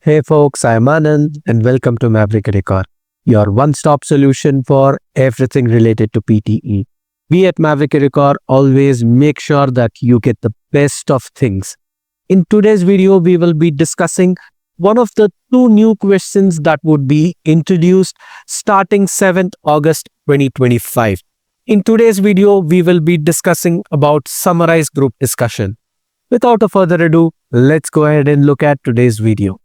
Hey folks, I'm Anand and welcome to MaverickEduCor, your one-stop solution for everything related to PTE. We at MaverickEduCor always make sure that you get the best of things. In today's video, we will be discussing one of the two new questions that would be introduced starting 7th August 2025. In today's video, we will be discussing about summarized group discussion. Without a further ado, let's go ahead and look at today's video.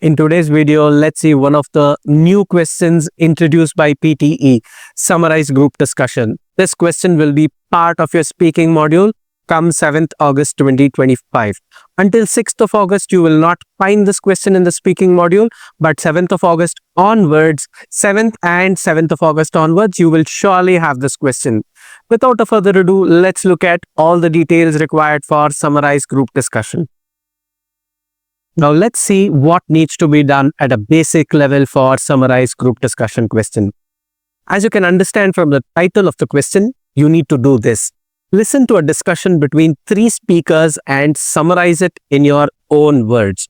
In today's video, let's see one of the new questions introduced by PTE, summarized group discussion. This question will be part of your speaking module come 7th August 2025. Until 6th of August, you will not find this question in the speaking module, but 7th of August onwards, 7th and 7th of August onwards, you will surely have this question. Without a further ado, let's look at all the details required for summarized group discussion. Now let's see what needs to be done at a basic level for summarized group discussion question. As you can understand from the title of the question, you need to do this. Listen to a discussion between three speakers and summarize it in your own words.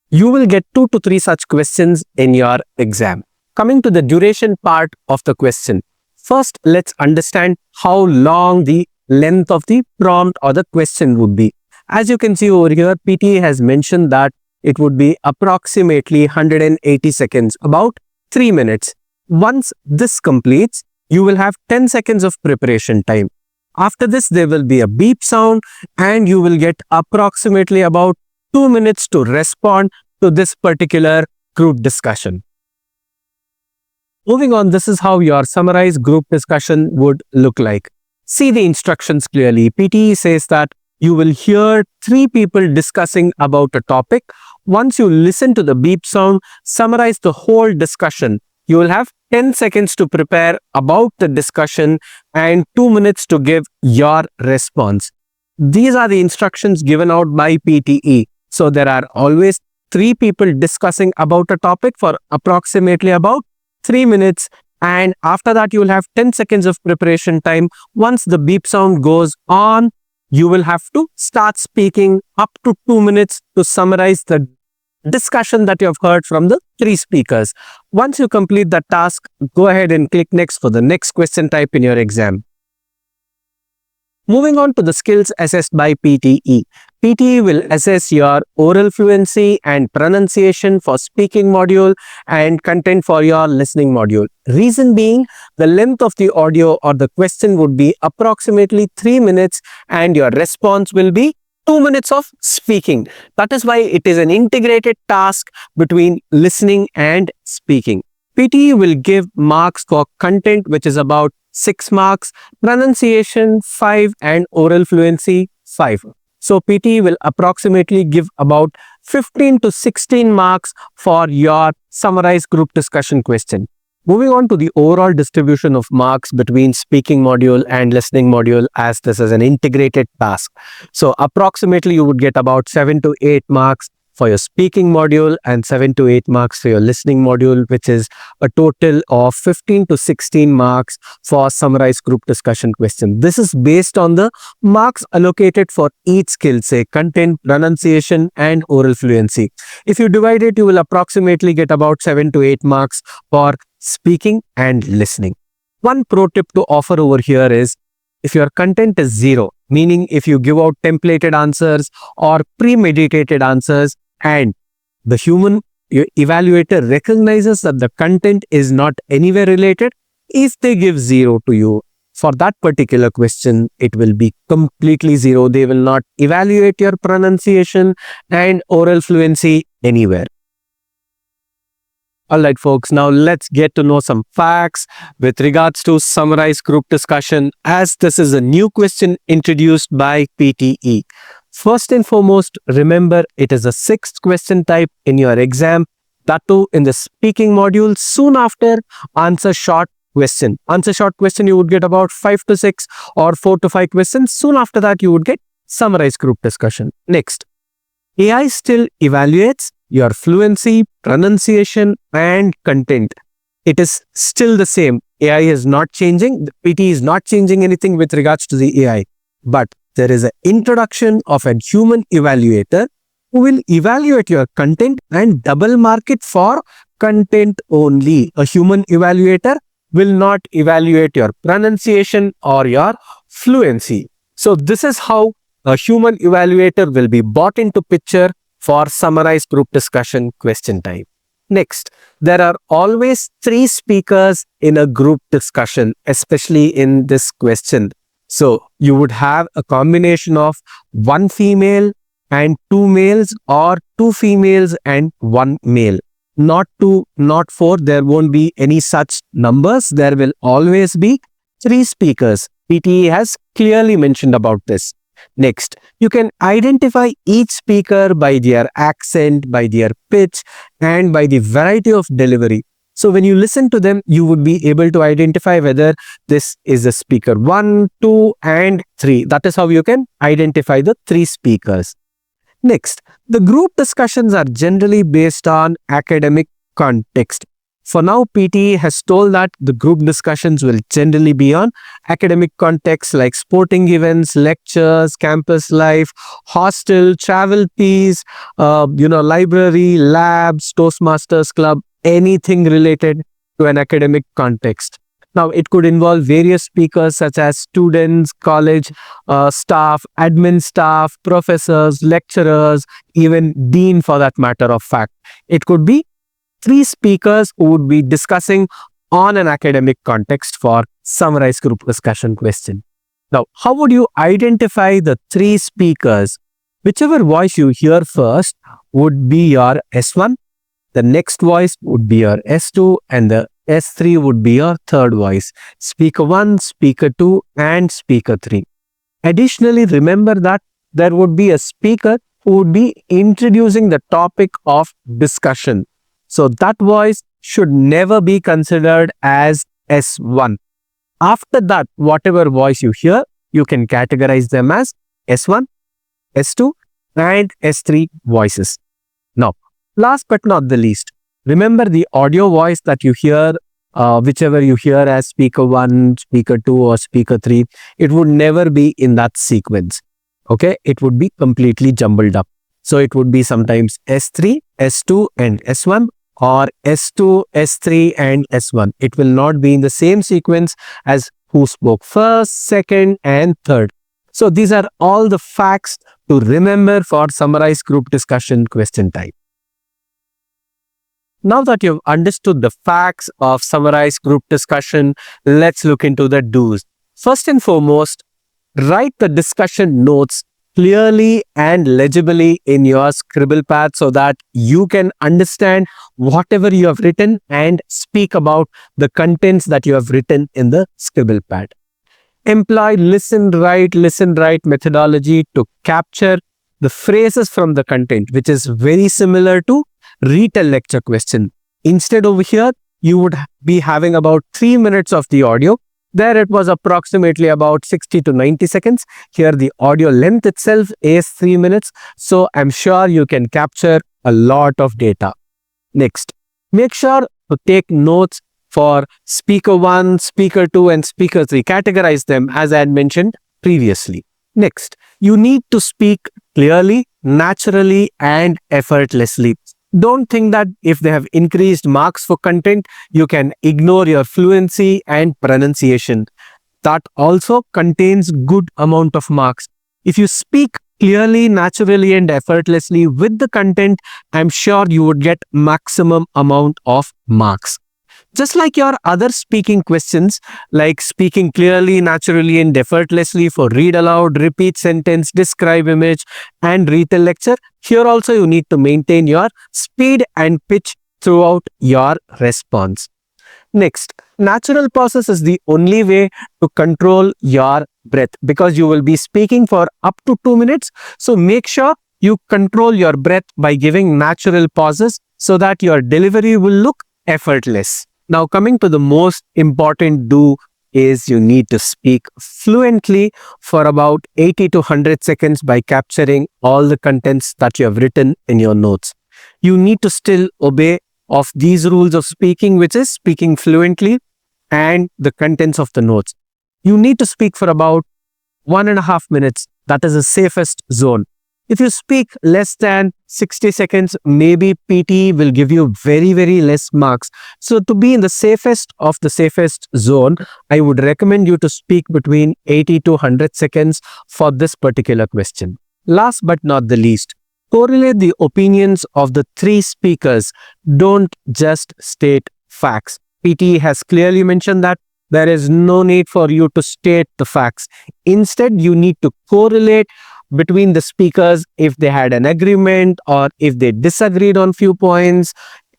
You will get 2 to 3 such questions in your exam. Coming to the duration part of the question. First, let's understand how long the length of the prompt or the question would be. As you can see over here, PTE has mentioned that it would be approximately 180 seconds, about 3 minutes. Once this completes, you will have 10 seconds of preparation time. After this, there will be a beep sound and you will get approximately about 2 minutes to respond to this particular group discussion. Moving on, this is how your summarized group discussion would look like. See the instructions clearly. PTE says that you will hear 3 people discussing about a topic. Once you listen to the beep sound, summarize the whole discussion. You will have 10 seconds to prepare about the discussion and 2 minutes to give your response. These are the instructions given out by PTE. So there are always 3 people discussing about a topic for approximately about 3 minutes. And after that, you will have 10 seconds of preparation time. Once the beep sound goes on, you will have to start speaking up to 2 minutes to summarize the discussion that you have heard from the 3 speakers. Once you complete that task, go ahead and click next for the next question type in your exam. Moving on to the skills assessed by PTE. PTE will assess your oral fluency and pronunciation for speaking module and content for your listening module. Reason being, the length of the audio or the question would be approximately 3 minutes and your response will be 2 minutes of speaking. That is why it is an integrated task between listening and speaking. PTE will give marks for content, which is about 6 marks, pronunciation 5 and oral fluency 5. So PTE will approximately give about 15 to 16 marks for your summarized group discussion question. Moving on to the overall distribution of marks between speaking module and listening module, as this is an integrated task. So approximately you would get about 7 to 8 marks for your speaking module and 7 to 8 marks for your listening module, which is a total of 15 to 16 marks for summarized group discussion question. This is based on the marks allocated for each skill, say content, pronunciation and oral fluency. If you divide it, you will approximately get about 7 to 8 marks for speaking and listening. One pro tip to offer over here is, if your content is 0, meaning if you give out templated answers or premeditated answers and the human evaluator recognizes that the content is not anywhere related, if they give 0 to you for that particular question, it will be completely 0. They will not evaluate your pronunciation and oral fluency anywhere. Alright folks, now let's get to know some facts with regards to summarized group discussion, as this is a new question introduced by PTE. First and foremost, remember it is a 6th question type in your exam, that too in the speaking module. Soon after, answer short question. Answer short question, you would get about 5 to 6 or 4 to 5 questions. Soon after that, you would get summarized group discussion. Next, AI still evaluates your fluency, pronunciation and content. It is still the same. AI is not changing. The PT is not changing anything with regards to the AI. But there is an introduction of a human evaluator who will evaluate your content and double mark it for content only. A human evaluator will not evaluate your pronunciation or your fluency. So this is how a human evaluator will be brought into picture for summarized group discussion question time. Next, there are always 3 speakers in a group discussion, especially in this question. So you would have a combination of 1 female and 2 males, or 2 females and 1 male. Not 2, not 4. There won't be any such numbers. There will always be 3 speakers. PTE has clearly mentioned about this. Next, you can identify each speaker by their accent, by their pitch, and by the variety of delivery. So when you listen to them, you would be able to identify whether this is a speaker 1, 2, and 3. That is how you can identify the 3 speakers. Next, the group discussions are generally based on academic context. For now, PTE has told that the group discussions will generally be on academic context like sporting events, lectures, campus life, hostel, travel fees, library, labs, Toastmasters club, anything related to an academic context. Now, it could involve various speakers such as students, college staff, admin staff, professors, lecturers, even dean for that matter of fact. It could be 3 speakers who would be discussing on an academic context for summarized group discussion question. Now, how would you identify the 3 speakers? Whichever voice you hear first would be your S1, the next voice would be your S2, and the S3 would be your third voice. Speaker 1, Speaker 2, and Speaker 3. Additionally, remember that there would be a speaker who would be introducing the topic of discussion. So that voice should never be considered as S1. After that, whatever voice you hear, you can categorize them as S1, S2, and S3 voices. Now, last but not the least, remember the audio voice that you hear, whichever you hear as speaker 1, speaker 2, or speaker 3, it would never be in that sequence. Okay, it would be completely jumbled up. So it would be sometimes S3, S2, and S1, or S2, S3, and S1. It will not be in the same sequence as who spoke first, second, and third. So these are all the facts to remember for summarized group discussion question time. Now that you've understood the facts of summarized group discussion, let's look into the do's. First and foremost, write the discussion notes clearly and legibly in your scribble pad so that you can understand whatever you have written and speak about the contents that you have written in the scribble pad. Employ listen, write methodology to capture the phrases from the content, which is very similar to retell lecture question. Instead over here, you would be having about 3 minutes of the audio. There it was approximately about 60 to 90 seconds. Here the audio length itself is 3 minutes. So I'm sure you can capture a lot of data. Next, make sure to take notes for speaker 1, speaker 2, and speaker 3. Categorize them as I had mentioned previously. Next, you need to speak clearly, naturally, and effortlessly. Don't think that if they have increased marks for content, you can ignore your fluency and pronunciation. That also contains good amount of marks. If you speak clearly, naturally, and effortlessly with the content, I'm sure you would get maximum amount of marks. Just like your other speaking questions, like speaking clearly, naturally, and effortlessly for read aloud, repeat sentence, describe image, and retell lecture, here also you need to maintain your speed and pitch throughout your response. Next, natural pauses is the only way to control your breath because you will be speaking for up to 2 minutes. So make sure you control your breath by giving natural pauses so that your delivery will look effortless. Now, coming to the most important do is you need to speak fluently for about 80 to 100 seconds by capturing all the contents that you have written in your notes. You need to still obey of these rules of speaking, which is speaking fluently and the contents of the notes. You need to speak for about 1.5 minutes. That is the safest zone. If you speak less than 60 seconds, maybe PTE will give you very, very less marks. So to be in the safest of the safest zone, I would recommend you to speak between 80 to 100 seconds for this particular question. Last but not the least, correlate the opinions of the three speakers. Don't just state facts. PTE has clearly mentioned that there is no need for you to state the facts. Instead, you need to correlate between the speakers if they had an agreement or if they disagreed on few points,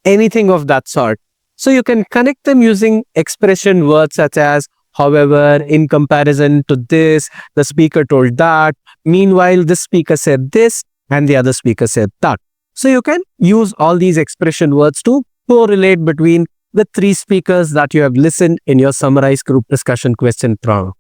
anything of that sort. So you can connect them using expression words such as, however, in comparison to this, the speaker told that, meanwhile, this speaker said this and the other speaker said that. So you can use all these expression words to correlate between the three speakers that you have listened in your summarized group discussion question prompt.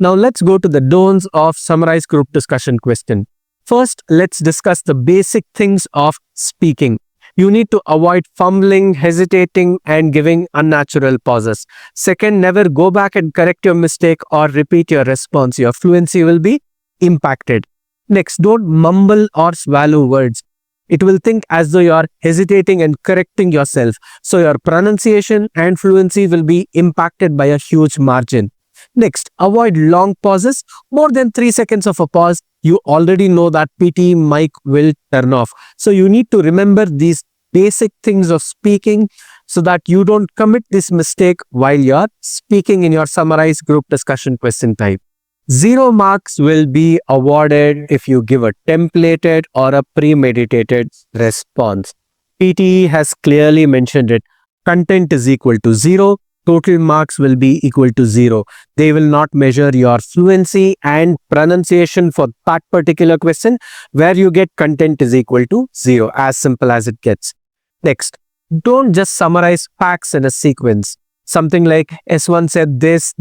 Now let's go to the don'ts of summarized group discussion question. First, let's discuss the basic things of speaking. You need to avoid fumbling, hesitating, and giving unnatural pauses. Second, never go back and correct your mistake or repeat your response. Your fluency will be impacted. Next, don't mumble or swallow words. It will think as though you are hesitating and correcting yourself. So your pronunciation and fluency will be impacted by a huge margin. Next, avoid long pauses. More than 3 seconds of a pause, you already know that PTE mic will turn off. So you need to remember these basic things of speaking so that you don't commit this mistake while you are speaking in your summarized group discussion question type. 0 marks will be awarded if you give a templated or a premeditated response. PTE has clearly mentioned it. Content is equal to 0. Total marks will be equal to 0. They will not measure your fluency and pronunciation for that particular question where you get content is equal to 0. As simple as it gets. Next, don't just summarize facts in a sequence. Something like S1 said this,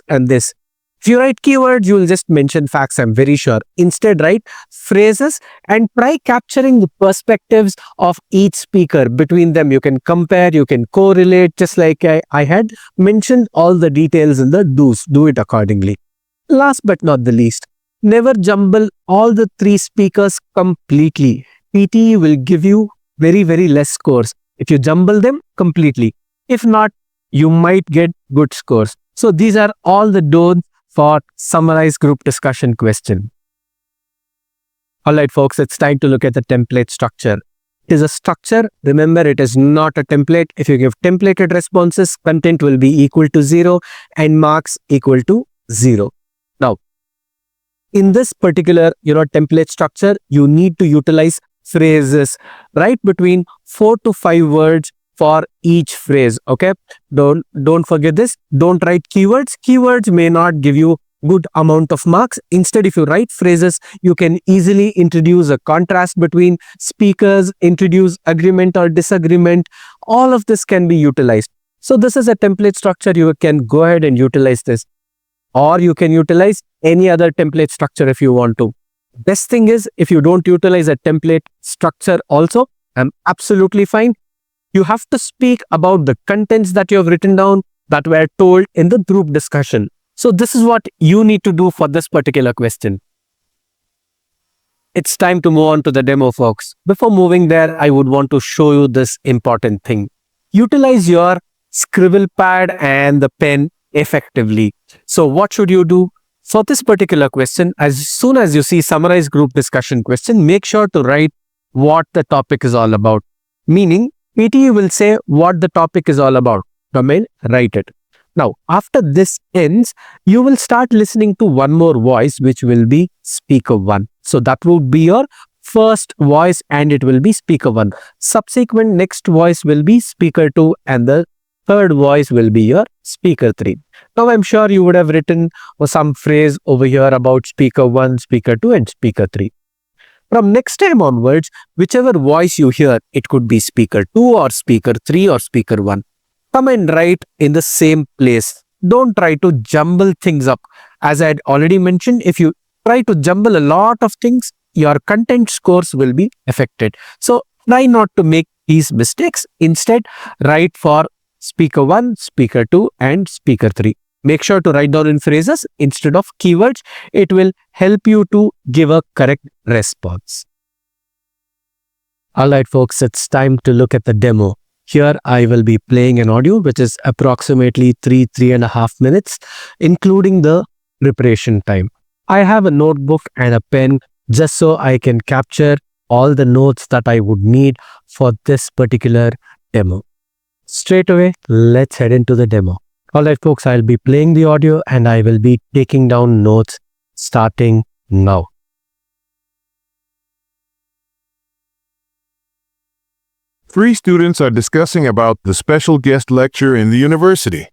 and this. If you write keywords, you will just mention facts, I'm very sure. Instead, write phrases and try capturing the perspectives of each speaker. Between them, you can compare, you can correlate, just like I had mentioned all the details in the do's. Do it accordingly. Last but not the least, never jumble all the three speakers completely. PTE will give you very, very less scores if you jumble them completely. If not, you might get good scores. So these are all the don'ts for summarized group discussion question. Alright folks, it's time to look at the template structure. It is a structure. Remember, it is not a template. If you give templated responses, content will be equal to 0 and marks equal to 0. Now, in this particular template structure, you need to utilize phrases. Write between 4 to 5 words for each phrase. Okay, don't forget this. Don't write keywords. Keywords may not give you good amount of marks. Instead, if you write phrases, you can easily introduce a contrast between speakers, introduce agreement or disagreement. All of this can be utilized. So this is a template structure. You can go ahead and utilize this, or you can utilize any other template structure if you want to. Best thing is, if you don't utilize a template structure also, I'm absolutely fine. You have to speak about the contents that you have written down that were told in the group discussion. So this is what you need to do for this particular question. It's time to move on to the demo, folks. Before moving there, I would want to show you this important thing. Utilize your scribble pad and the pen effectively. So what should you do? For this particular question, as soon as you see summarized group discussion question, make sure to write what the topic is all about. Meaning, PTE will say what the topic is all about. Come in, write it. Now, after this ends, you will start listening to one more voice, which will be speaker 1. So that would be your first voice and it will be speaker 1. Subsequent next voice will be speaker 2 and the third voice will be your speaker 3. Now, I'm sure you would have written some phrase over here about speaker 1, speaker 2 and speaker 3. From next time onwards, whichever voice you hear, it could be speaker 2 or speaker 3 or speaker 1. Come and write in the same place. Don't try to jumble things up. As I had already mentioned, if you try to jumble a lot of things, your content scores will be affected. So try not to make these mistakes. Instead, write for speaker 1, speaker 2 and speaker 3. Make sure to write down in phrases instead of keywords. It will help you to give a correct response. Alright folks, it's time to look at the demo. Here I will be playing an audio which is approximately 3.5 minutes, including the preparation time. I have a notebook and a pen just so I can capture all the notes that I would need for this particular demo. Straight away, let's head into the demo. Alright folks, I'll be playing the audio and I will be taking down notes starting now. Three students are discussing about the special guest lecture in the university.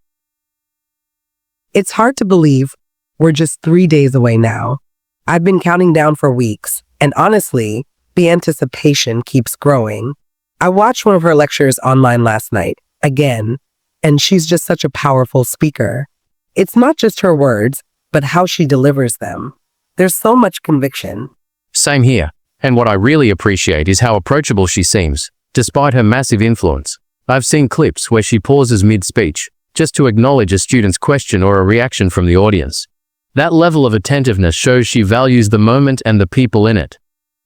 It's hard to believe we're just 3 days away now. I've been counting down for weeks, and honestly, the anticipation keeps growing. I watched one of her lectures online last night, again, and she's just such a powerful speaker. It's not just her words, but how she delivers them. There's so much conviction. Same here, and what I really appreciate is how approachable she seems, despite her massive influence. I've seen clips where she pauses mid-speech, just to acknowledge a student's question or a reaction from the audience. That level of attentiveness shows she values the moment and the people in it.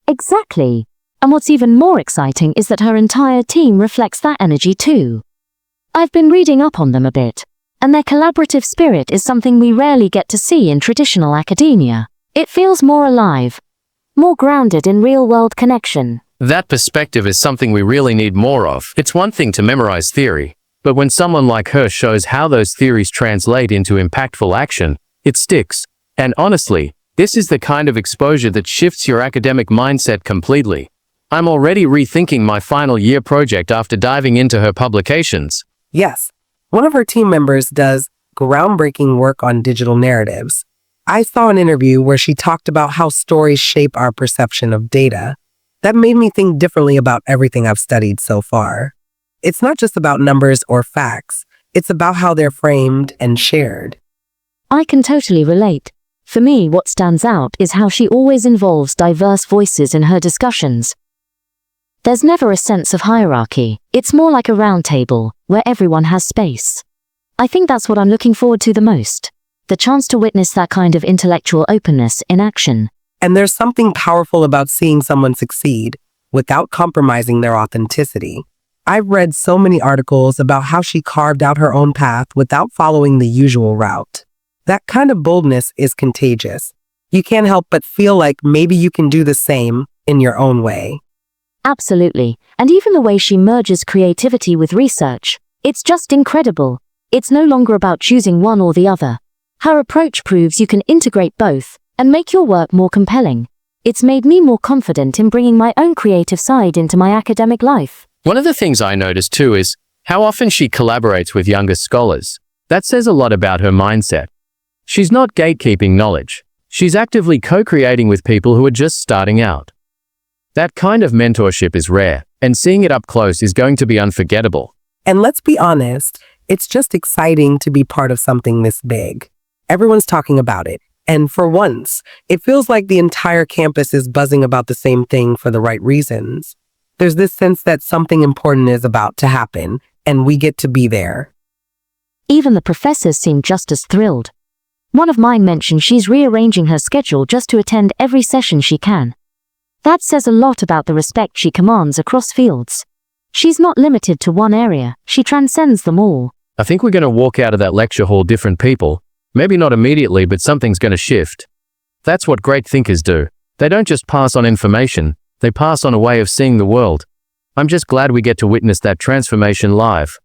Exactly. And what's even more exciting is that her entire team reflects that energy too. I've been reading up on them a bit, and their collaborative spirit is something we rarely get to see in traditional academia. It feels more alive, more grounded in real-world connection. That perspective is something we really need more of. It's one thing to memorize theory, but when someone like her shows how those theories translate into impactful action, it sticks. And honestly, this is the kind of exposure that shifts your academic mindset completely. I'm already rethinking my final year project after diving into her publications. Yes, one of her team members does groundbreaking work on digital narratives. I saw an interview where she talked about how stories shape our perception of data. That made me think differently about everything I've studied so far. It's not just about numbers or facts. It's about how they're framed and shared. I can totally relate. For me, what stands out is how she always involves diverse voices in her discussions. There's never a sense of hierarchy. It's more like a round table, where everyone has space. I think that's what I'm looking forward to the most. The chance to witness that kind of intellectual openness in action. And there's something powerful about seeing someone succeed without compromising their authenticity. I've read so many articles about how she carved out her own path without following the usual route. That kind of boldness is contagious. You can't help but feel like maybe you can do the same in your own way. Absolutely. And even the way she merges creativity with research, it's just incredible. It's no longer about choosing one or the other. Her approach proves you can integrate both and make your work more compelling. It's made me more confident in bringing my own creative side into my academic life. One of the things I noticed too is how often she collaborates with younger scholars. That says a lot about her mindset. She's not gatekeeping knowledge. She's actively co-creating with people who are just starting out. That kind of mentorship is rare, and seeing it up close is going to be unforgettable. And let's be honest, it's just exciting to be part of something this big. Everyone's talking about it, and for once, it feels like the entire campus is buzzing about the same thing for the right reasons. There's this sense that something important is about to happen, and we get to be there. Even the professors seem just as thrilled. One of mine mentioned she's rearranging her schedule just to attend every session she can. That says a lot about the respect she commands across fields. She's not limited to one area, she transcends them all. I think we're going to walk out of that lecture hall different people. Maybe not immediately, but something's going to shift. That's what great thinkers do. They don't just pass on information, they pass on a way of seeing the world. I'm just glad we get to witness that transformation live.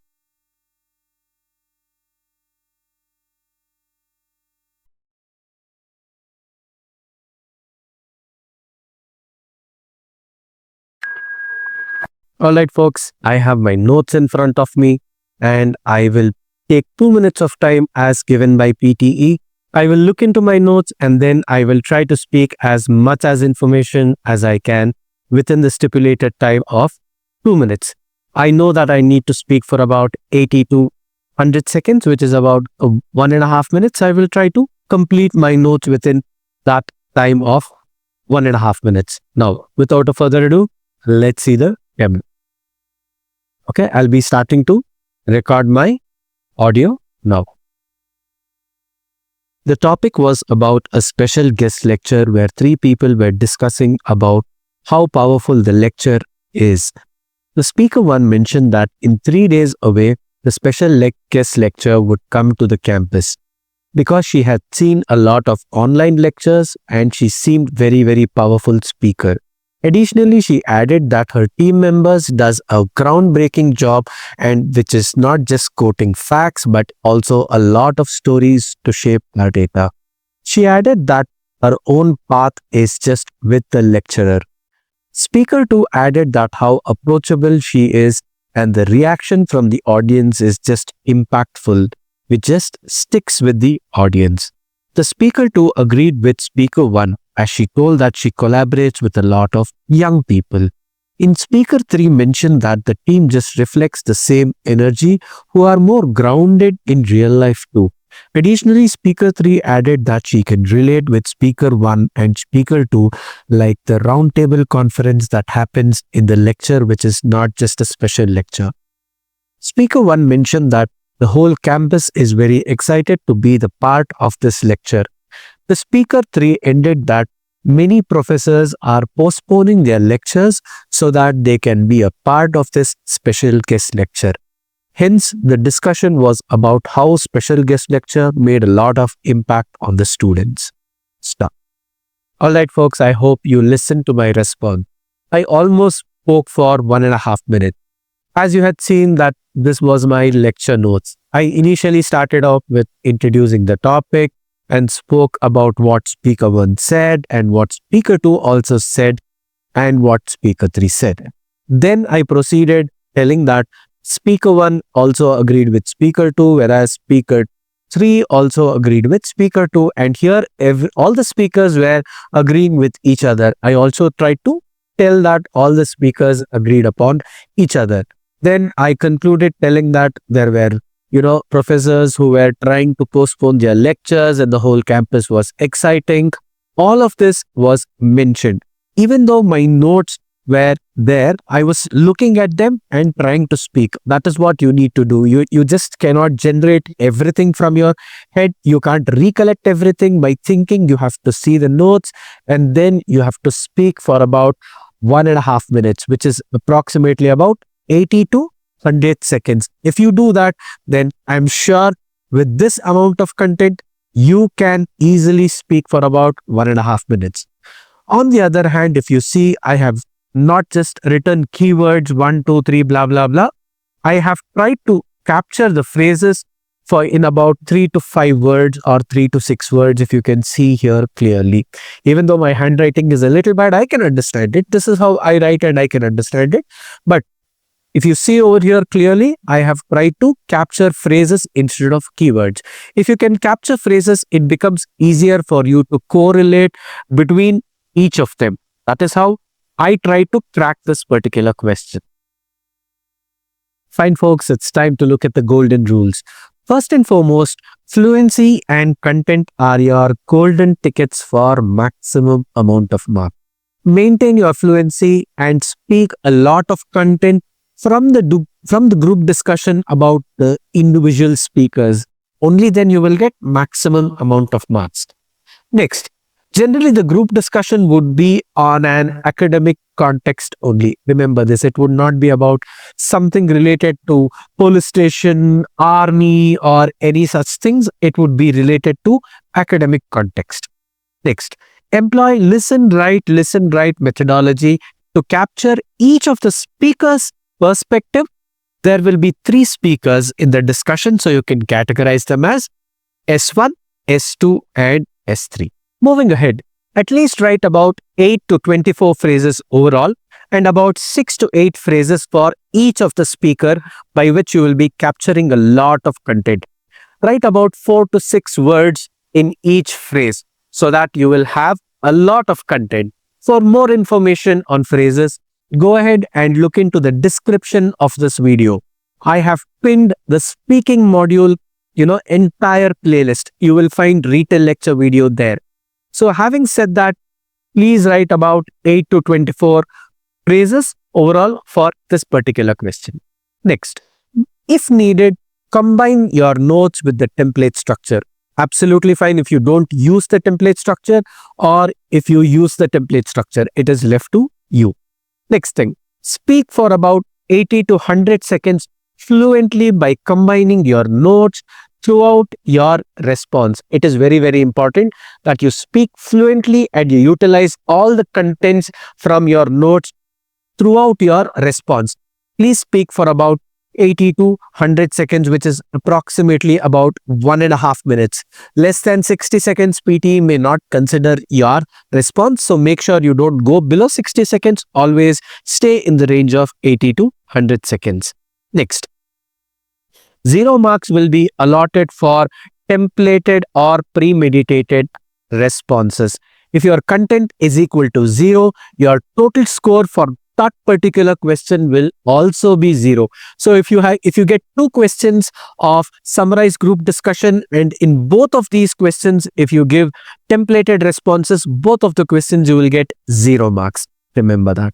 Alright folks, I have my notes in front of me and I will take 2 minutes of time as given by PTE. I will look into my notes and then I will try to speak as much as information as I can within the stipulated time of 2 minutes. I know that I need to speak for about 80 to 100 seconds, which is about 1.5 minutes. I will try to complete my notes within that time of 1.5 minutes. Now, without a further ado, let's see the demo. Okay, I'll be starting to record my audio now. The topic was about a special guest lecture where 3 people were discussing about how powerful the lecture is. The speaker 1 mentioned that in 3 days away, the special guest lecture would come to the campus because she had seen a lot of online lectures and she seemed very powerful speaker. Additionally, she added that her team members does a groundbreaking job and which is not just quoting facts but also a lot of stories to shape our data. She added that her own path is just with the lecturer. Speaker 2 added that how approachable she is and the reaction from the audience is just impactful, which just sticks with the audience. The speaker 2 agreed with speaker 1 as she told that she collaborates with a lot of young people. In speaker 3 mentioned that the team just reflects the same energy who are more grounded in real life too. Additionally, speaker 3 added that she can relate with speaker 1 and speaker 2 like the roundtable conference that happens in the lecture which is not just a special lecture. Speaker 1 mentioned that the whole campus is very excited to be the part of this lecture. The speaker 3 ended that many professors are postponing their lectures so that they can be a part of this special guest lecture. Hence, the discussion was about how special guest lecture made a lot of impact on the students. Stop. Alright folks, I hope you listened to my response. I almost spoke for 1.5 minutes. As you had seen that this was my lecture notes. I initially started off with introducing the topic and spoke about what speaker 1 said and what speaker 2 also said and what speaker 3 said. Then I proceeded telling that speaker 1 also agreed with speaker 2 whereas speaker 3 also agreed with speaker 2 and here all the speakers were agreeing with each other. I also tried to tell that all the speakers agreed upon each other. Then I concluded telling that there were professors who were trying to postpone their lectures and the whole campus was exciting. All of this was mentioned. Even though my notes were there, I was looking at them and trying to speak. That is what you need to do. You just cannot generate everything from your head. You can't recollect everything by thinking. You have to see the notes and then you have to speak for about 1.5 minutes, which is approximately about 80 to 100 seconds. If you do that, then I'm sure with this amount of content, you can easily speak for about 1.5 minutes. On the other hand, if you see, I have not just written keywords 1, 2, 3, blah, blah, blah. I have tried to capture the phrases in about 3 to 5 words or 3 to 6 words, if you can see here clearly. Even though my handwriting is a little bad, I can understand it. This is how I write and I can understand it. But if you see over here clearly, I have tried to capture phrases instead of keywords. If you can capture phrases, it becomes easier for you to correlate between each of them. That is how I try to crack this particular question. Fine folks, it's time to look at the golden rules. First and foremost, fluency and content are your golden tickets for maximum amount of mark. Maintain your fluency and speak a lot of content from the group discussion about the individual speakers. Only then you will get maximum amount of marks. Next, generally the group discussion would be on an academic context only. Remember this, it would not be about something related to police station, army or any such things. It would be related to academic context. Next, employ listen, write methodology to capture each of the speakers' perspective. There will be 3 speakers in the discussion, so you can categorize them as S1, S2 and S3. Moving ahead, at least write about 8 to 24 phrases overall and about 6 to 8 phrases for each of the speaker, by which you will be capturing a lot of content. Write about 4 to 6 words in each phrase so that you will have a lot of content. For more information on phrases, go ahead and look into the description of this video. I have pinned the speaking module, entire playlist. You will find retail lecture video there. So having said that, please write about 8 to 24 phrases overall for this particular question. Next, if needed, combine your notes with the template structure. absolutely fine if you don't use the template structure, or if you use the template structure, it is left to you. Next thing, speak for about 80 to 100 seconds fluently by combining your notes throughout your response. It is very, very important that you speak fluently and you utilize all the contents from your notes throughout your response. Please speak for about 80 to 100 seconds, which is approximately about 1.5 minutes. Less than 60 seconds, PTE may not consider your response. So make sure you don't go below 60 seconds. Always stay in the range of 80 to 100 seconds. Next, 0 marks will be allotted for templated or premeditated responses. If your content is equal to 0, your total score for that particular question will also be 0. So if you get 2 questions of summarized group discussion, and in both of these questions, if you give templated responses, both of the questions you will get 0 marks. Remember that.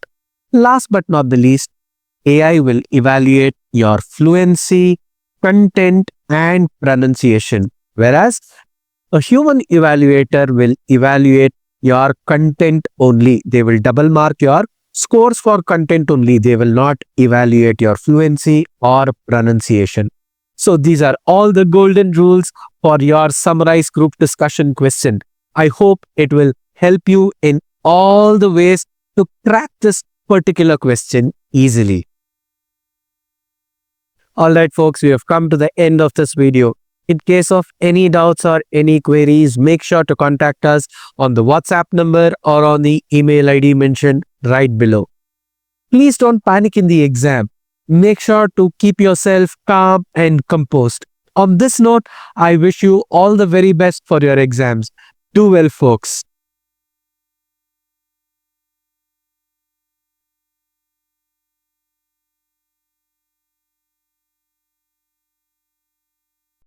Last but not the least, AI will evaluate your fluency, content, and pronunciation, whereas a human evaluator will evaluate your content only. They will double mark your scores for content only. They will not evaluate your fluency or pronunciation. So these are all the golden rules for your summarized group discussion question. I hope it will help you in all the ways to crack this particular question easily. Alright folks, we have come to the end of this video. In case of any doubts or any queries, make sure to contact us on the WhatsApp number or on the email ID mentioned right below. Please don't panic in the exam. Make sure to keep yourself calm and composed. On this note, I wish you all the very best for your exams. Do well, folks.